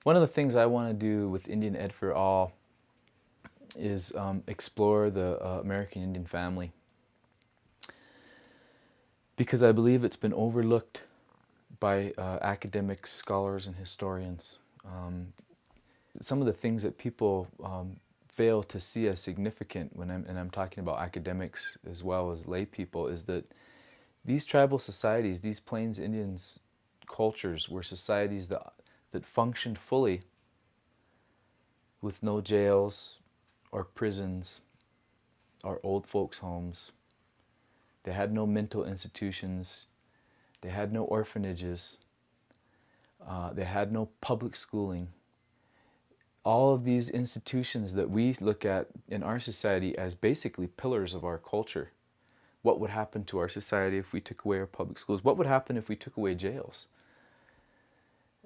One of the things I want to do with Indian Ed for All is explore the American Indian family, because I believe it's been overlooked by academics, scholars, and historians. Some of the things that people fail to see as significant and I'm talking about academics as well as lay people, is that these tribal societies, these Plains Indians cultures, were societies that functioned fully with no jails or prisons or old folks' homes. They had no mental institutions. They had no orphanages. They had no public schooling. All of these institutions that we look at in our society as basically pillars of our culture. What would happen to our society if we took away our public schools? What would happen if we took away jails?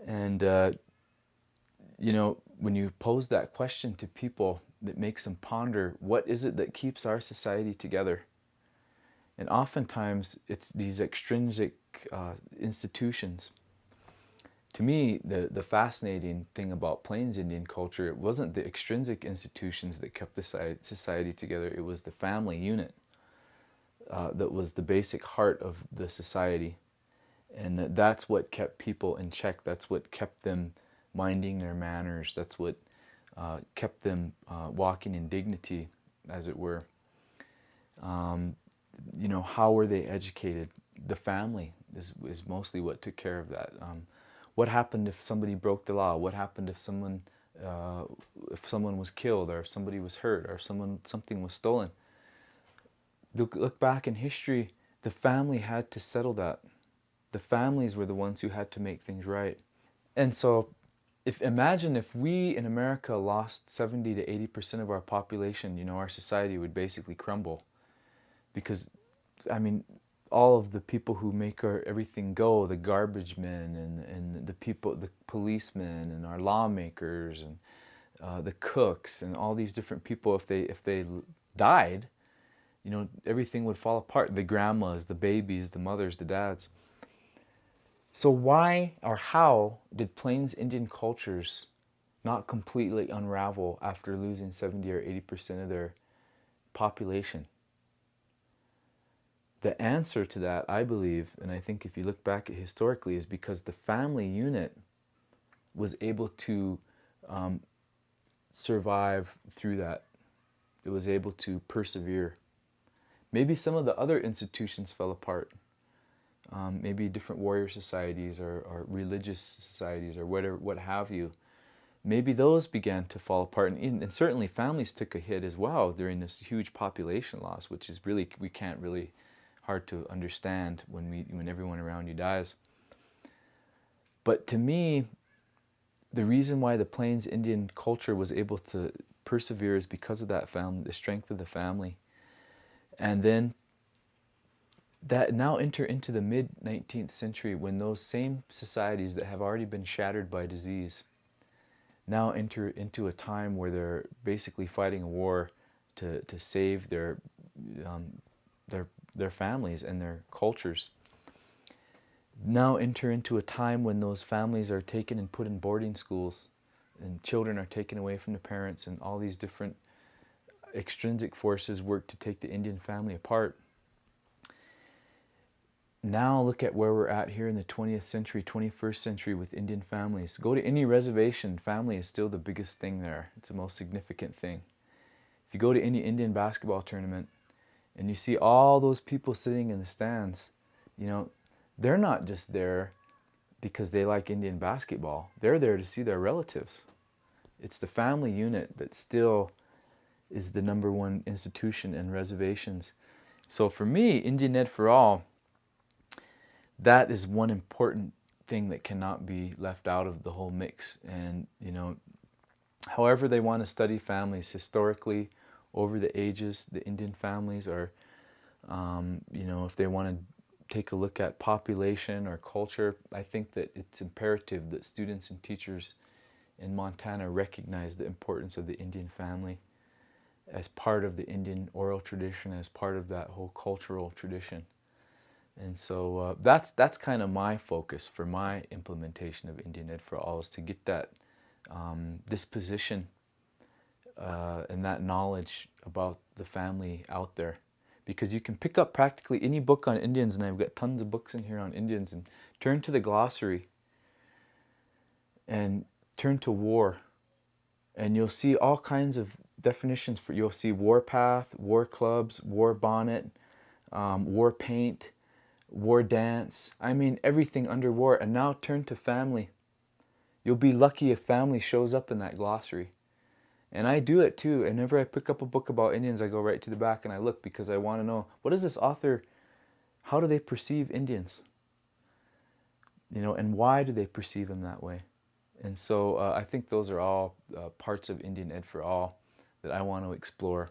And, when you pose that question to people, that makes them ponder, what is it that keeps our society together? And oftentimes, it's these extrinsic institutions. To me, the fascinating thing about Plains Indian culture, it wasn't the extrinsic institutions that kept the society together, it was the family unit that was the basic heart of the society. And that's what kept people in check. That's what kept them minding their manners. That's what kept them walking in dignity, as it were. How were they educated? The family is mostly what took care of that. What happened if somebody broke the law? What happened if someone was killed, or if somebody was hurt, or if something was stolen? Look back in history, the family had to settle that. The families were the ones who had to make things right. And so, imagine if we in America lost 70 to 80% of our population, our society would basically crumble. Because, all of the people who make everything go, the garbage men and the people, the policemen and our lawmakers and the cooks and all these different people, if they died, everything would fall apart. The grandmas, the babies, the mothers, the dads. So why or how did Plains Indian cultures not completely unravel after losing 70 or 80% of their population? The answer to that, I believe, and I think if you look back at historically, is because the family unit was able to survive through that. It was able to persevere. Maybe some of the other institutions fell apart. Maybe different warrior societies or religious societies or whatever, what have you. Maybe those began to fall apart, and certainly families took a hit as well during this huge population loss, which is really, we can't really, hard to understand when everyone around you dies. But to me, the reason why the Plains Indian culture was able to persevere is because of that family, the strength of the family. And then that now enter into the mid-19th century, when those same societies that have already been shattered by disease now enter into a time where they're basically fighting a war to save their families and their cultures. Now enter into a time when those families are taken and put in boarding schools, and children are taken away from the parents, and all these different extrinsic forces work to take the Indian family apart. Now look at where we're at here in the 20th century, 21st century with Indian families. Go to any reservation, family is still the biggest thing there. It's the most significant thing. If you go to any Indian basketball tournament and you see all those people sitting in the stands, they're not just there because they like Indian basketball. They're there to see their relatives. It's the family unit that still is the number one institution in reservations. So for me, Indian Ed for All, that is one important thing that cannot be left out of the whole mix. And, however they want to study families historically over the ages, the Indian families are, if they want to take a look at population or culture, I think that it's imperative that students and teachers in Montana recognize the importance of the Indian family as part of the Indian oral tradition, as part of that whole cultural tradition. And so that's kind of my focus for my implementation of Indian Ed for All, is to get that disposition and that knowledge about the family out there. Because you can pick up practically any book on Indians, and I've got tons of books in here on Indians, and turn to the glossary and turn to war, and you'll see all kinds of definitions for. You'll see war path, war clubs, war bonnet, war paint, war dance. I mean everything under war. And now turn to family. You'll be lucky if family shows up in that glossary. And I do it too. Whenever I pick up a book about Indians, I go right to the back and I look, because I want to know, what is this author, how do they perceive Indians? You know, and why do they perceive them that way? And so I think those are all parts of Indian Ed for All that I want to explore.